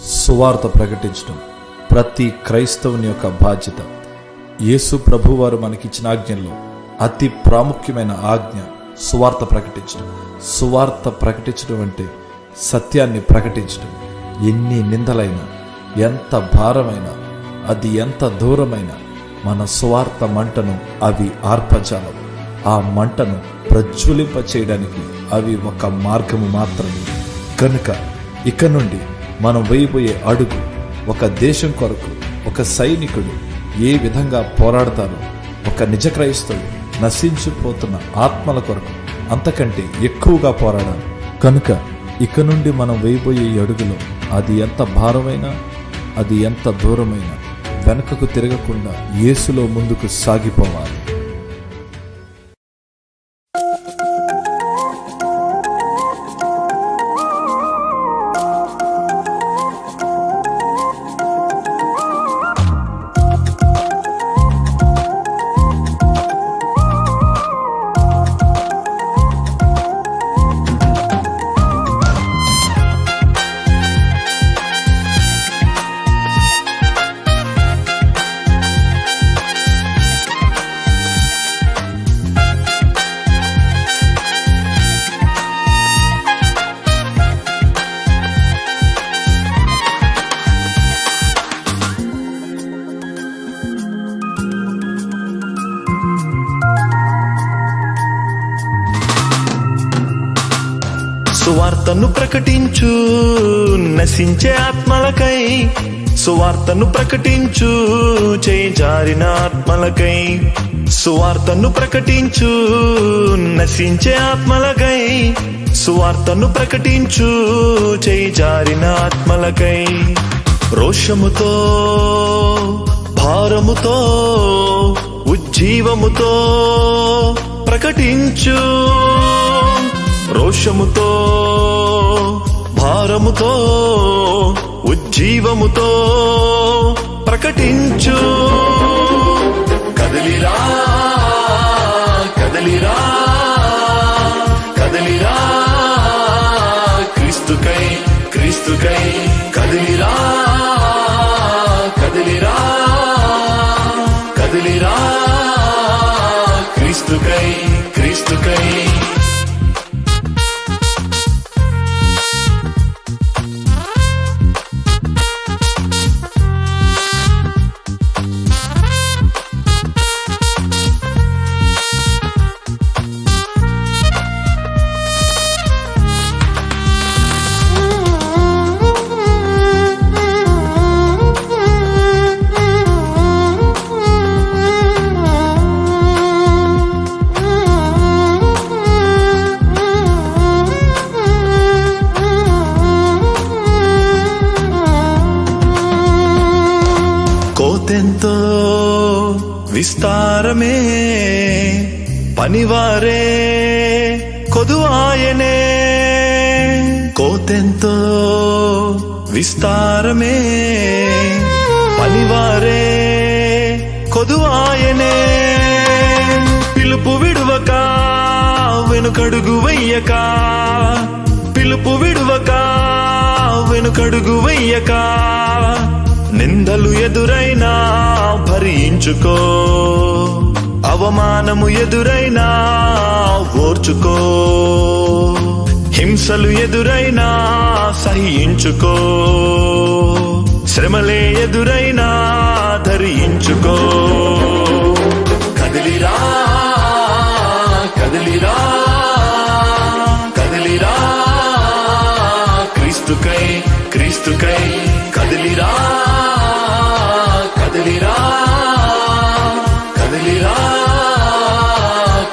సువార్త ప్రకటించడం ప్రతి క్రైస్తవుని యొక్క బాధ్యత. యేసు ప్రభువారు మనకిచ్చిన ఆజ్ఞల్లో అతి ప్రాముఖ్యమైన ఆజ్ఞ సువార్త ప్రకటించడం. సువార్త ప్రకటించడం అంటే సత్యాన్ని ప్రకటించడం. ఎన్ని నిందలైనా, ఎంత భారమైనా, అది ఎంత దూరమైనా మన సువార్త మంటను అవి ఆర్పజాలం. ఆ మంటను ప్రజ్వలింప చేయడానికి అవి ఒక మార్గము మాత్రమే. కనుక ఇక నుండి మనం వేయబోయే అడుగు ఒక దేశం కొరకు ఒక సైనికుడు ఏ విధంగా పోరాడతారో, ఒక నిజ క్రైస్తవుడు నశించిపోతున్న ఆత్మల కొరకు అంతకంటే ఎక్కువగా పోరాడాలి. కనుక ఇక నుండి మనం వేయబోయే అడుగులో అది ఎంత భారమైనా, అది ఎంత దూరమైనా వెనుకకు తిరగకుండా యేసులో ముందుకు సాగిపోవాలి. సువార్తను ప్రకటించు నశించే ఆత్మలకై, సువార్తను ప్రకటించు చేజారిన ఆత్మలకై. సువార్తను ప్రకటించు నశించే ఆత్మలకై, సువార్తను ప్రకటించు చేజారిన ఆత్మలకై. రోషముతో, భారముతో, ఉజ్జీవముతో ప్రకటించు. రోషముతో, భారముతో, ఉజ్జీవముతో ప్రకటించు. కదలిరా, కదలిరా, కదలిరా క్రీస్తుకై, క్రీస్తుకై. కదలిరా, కదలిరా, కదలిరా క్రీస్తుకై, క్రీస్తుకై. కోతెంతో విస్తారమే, పనివారే కొదువాయనే. కోతెంతో విస్తారమే, పనివారే కొదువాయనే. పిలుపు విడువక, వెనుకడుగు వెయ్యక, పిలుపు విడువక, వెనుకడుగు వెయ్యక. నిందలు ఎదురైనా భరించుకో, అవమానము ఎదురైనా ఓర్చుకో. హింసలు ఎదురైనా సహించుకో, శ్రమలే ఎదురైనా ధరించుకో. కదిలిరా, కదిలిరా, కదిలిరా క్రీస్తుకై, క్రీస్తుకై. కదిలిరా, కదిలిరా, కదిలిరా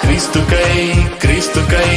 క్రీస్తుకై, క్రీస్తుకై.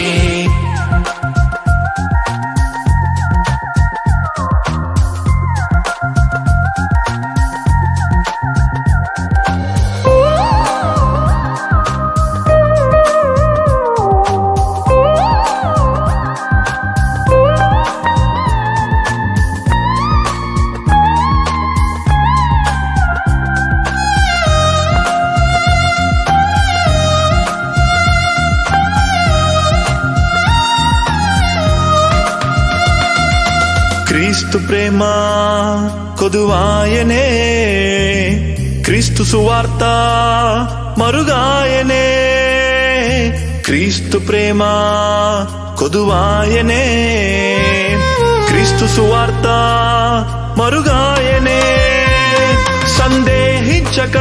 క్రీస్తు ప్రేమ కొదువాయనే, క్రీస్తు సువార్త మరుగాయనే. క్రీస్తు ప్రేమ కొదువాయనే, క్రీస్తు సువార్త మరుగాయనే. సందేహించక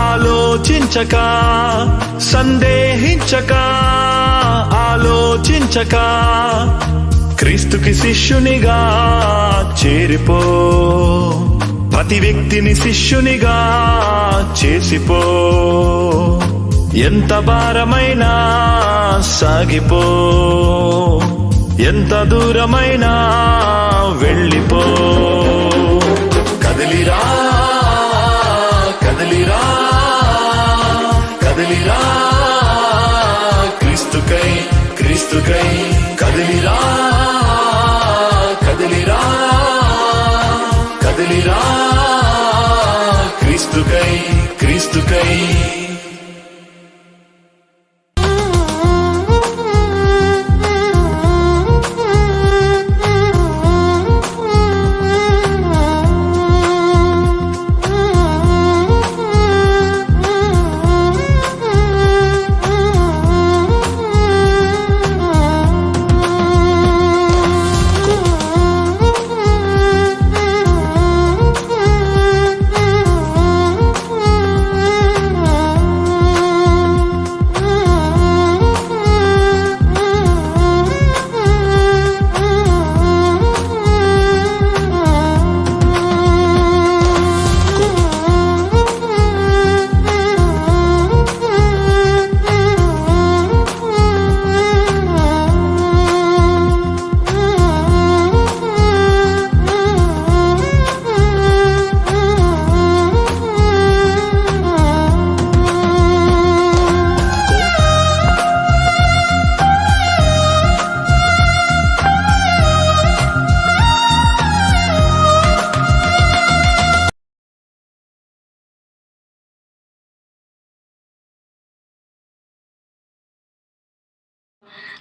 ఆలోచించక, సందేహించక ఆలోచించక, క్రీస్తుకి శిష్యునిగా చేరిపో. ప్రతి వ్యక్తిని శిష్యునిగా చేసిపో. ఎంత భారమైనా సాగిపో, ఎంత దూరమైనా వెళ్ళిపో. కదిలిరా కదిలిరా కదిలిరా, క్రీస్తుకై క్రీస్తుకై కదిలిరా కదిలిరా కదిలిరా, క్రీస్తుకై క్రీస్తుకై.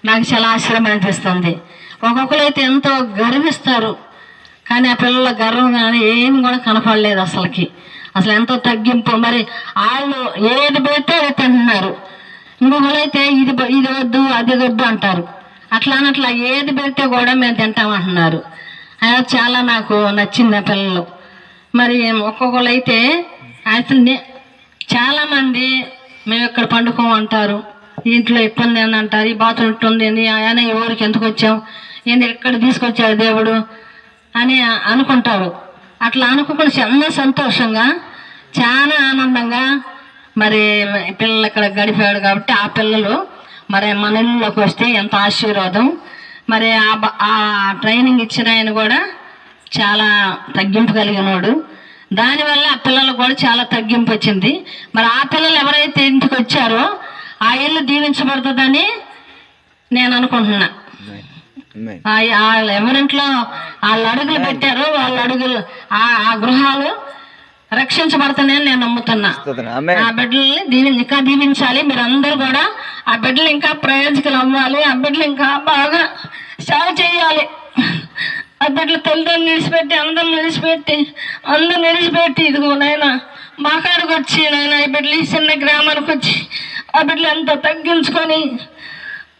నాకు చాలా ఆశ్చర్యం అనిపిస్తుంది. ఒక్కొక్కరు అయితే ఎంతో గర్విస్తారు, కానీ ఆ పిల్లల గర్వం కానీ ఏమి కూడా కనపడలేదు అసలు ఎంతో తగ్గింపు. మరి వాళ్ళు ఏది పెడితే అది తింటున్నారు. ఇంకొకరు అయితే ఇది వద్దు అది వద్దు అంటారు. అట్లా ఏది పెడితే కూడా మేము తింటామంటున్నారు. అది చాలా నాకు నచ్చింది ఆ పిల్లలు. మరి ఒక్కొక్కరు అయితే అసలు చాలామంది మేము ఇక్కడ పండుకోమంటారు, ఇంట్లో ఇబ్బంది అని అంటారు, ఈ బాత్రూమ్ ఉంటుంది ఆయన ఈ ఊరికి ఎందుకు వచ్చాం, ఏంటి ఎక్కడ తీసుకొచ్చాడు దేవుడు అని అనుకుంటారు. అట్లా అనుకోకుండా చాలా సంతోషంగా చాలా ఆనందంగా మరి పిల్లలు ఇక్కడ గడిపాడు. కాబట్టి ఆ పిల్లలు మరి మన ఇళ్ళలోకి వస్తే ఎంత ఆశీర్వాదం. మరి ఆ ట్రైనింగ్ ఇచ్చిన ఆయన కూడా చాలా తగ్గింపు కలిగినోడు. దానివల్ల ఆ పిల్లలకు కూడా చాలా తగ్గింపు వచ్చింది. మరి ఆ పిల్లలు ఎవరైతే ఇంటికి వచ్చారో ఆ ఇల్లు దీవించబడుతుందని నేను అనుకుంటున్నా. ఎవరింట్లో వాళ్ళు అడుగులు పెట్టారో వాళ్ళ అడుగులు ఆ గృహాలు రక్షించబడుతున్నాయని నేను నమ్ముతున్నా. ఆ బిడ్డల్ని ఇంకా దీవించాలి. మీరు అందరూ కూడా ఆ బిడ్డలు ఇంకా ప్రయోజకులు అవ్వాలి. ఆ బిడ్డలు ఇంకా బాగా సేవ చేయాలి. ఆ బిడ్డలు తల్లిదండ్రులు నిలిచిపెట్టి అందరూ నిలిచిపెట్టి ఇదిగో నాయన మా కాడికి వచ్చి నాయన ఈ బిడ్డలు ఈ చిన్న గ్రామానికి వచ్చి ఆ బిడ్డలు ఎంతో తగ్గించుకొని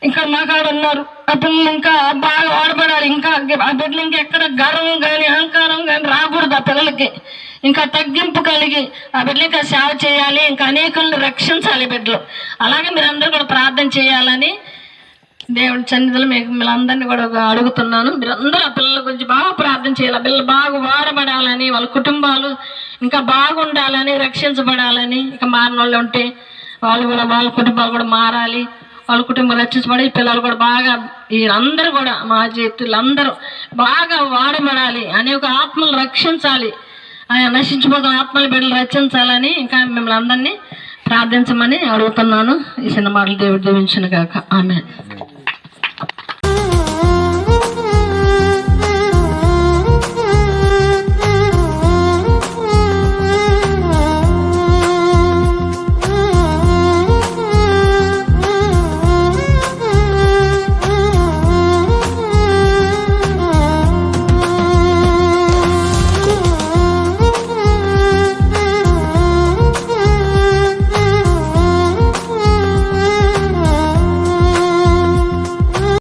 ఇక్కడ మా కాడ ఉన్నారు. ఆ పిల్లలు ఇంకా బాగా వాడబడాలి. ఇంకా ఆ బిడ్డలు ఇంకెక్కడ గర్వం కానీ అహంకారం కానీ రాకూడదు. ఆ పిల్లలకి ఇంకా తగ్గింపు కలిగి ఆ బిడ్డలు ఇంకా సేవ చేయాలి. ఇంకా అనేకులను రక్షించాలి బిడ్డలు. అలాగే మీరందరూ కూడా ప్రార్థన చేయాలని దేవుడి సన్నిధిలో మీరందరినీ కూడా అడుగుతున్నాను. మీరందరూ ఆ పిల్లల గురించి బాగా ప్రార్థన చేయాలి. ఆ పిల్లలు బాగా వాడబడాలని, వాళ్ళ కుటుంబాలు ఇంకా బాగుండాలని, రక్షించబడాలని. ఇంకా మారిన వాళ్ళు ఉంటే వాళ్ళు కూడా వాళ్ళ కుటుంబాలు కూడా మారాలి, వాళ్ళ కుటుంబం రక్షించబడి ఈ పిల్లలు కూడా బాగా వీళ్ళందరూ కూడా మా జీవితంలో బాగా వాడబడాలి. అనేక ఆత్మలు రక్షించాలి, నశించిపోతున్న ఆత్మల బిడ్డలు రక్షించాలని ఇంకా మిమ్మల్ని అందరినీ ప్రార్థించమని అడుగుతున్నాను. ఈ చిన్న మాటలు దేవుడు దీవించును గాక. ఆమేన్.